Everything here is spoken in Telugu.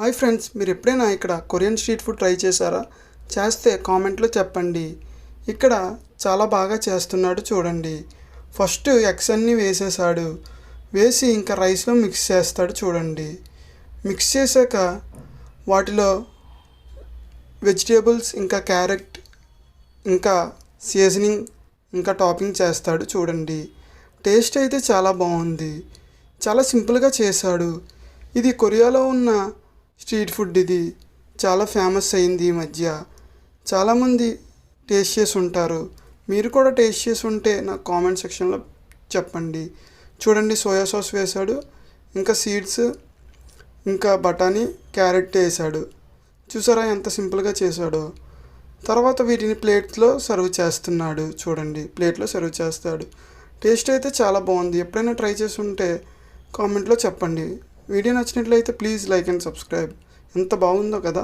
హాయ్ ఫ్రెండ్స్, మీరు ఎప్పుడైనా ఇక్కడ కొరియన్ స్ట్రీట్ ఫుడ్ ట్రై చేశారా? చేస్తే కామెంట్లో చెప్పండి. ఇక్కడ చాలా బాగా చేస్తున్నాడు చూడండి. ఫస్ట్ ఎగ్స్ అన్నీ వేసేసాడు. వేసి ఇంకా రైస్లో మిక్స్ చేస్తాడు చూడండి. మిక్స్ చేశాక వాటిలో వెజిటేబుల్స్ ఇంకా క్యారెట్ ఇంకా సీజనింగ్ ఇంకా టాపింగ్ చేస్తాడు చూడండి. టేస్ట్ అయితే చాలా బాగుంది. చాలా సింపుల్గా చేశాడు. ఇది కొరియాలో ఉన్న స్ట్రీట్ ఫుడ్. ఇది చాలా ఫేమస్ అయింది ఈ మధ్య. చాలామంది టేస్ట్ చేసి ఉంటారు. మీరు కూడా టేస్ట్ చేసి ఉంటే నాకు కామెంట్ సెక్షన్లో చెప్పండి. చూడండి, సోయా సాస్ వేశాడు, ఇంకా సీడ్స్, ఇంకా బఠానీ, క్యారెట్ వేసాడు. చూసారా ఎంత సింపుల్గా చేశాడో. తర్వాత వీటిని ప్లేట్లో సర్వ్ చేస్తున్నాడు చూడండి. ప్లేట్లో సర్వ్ చేస్తాడు. టేస్ట్ అయితే చాలా బాగుంది. ఎప్పుడైనా ట్రై చేసి ఉంటే కామెంట్లో చెప్పండి. వీడియో నచ్చినట్లయితే ప్లీజ్ లైక్ అండ్ సబ్స్క్రైబ్. ఎంత బాగుందో కదా.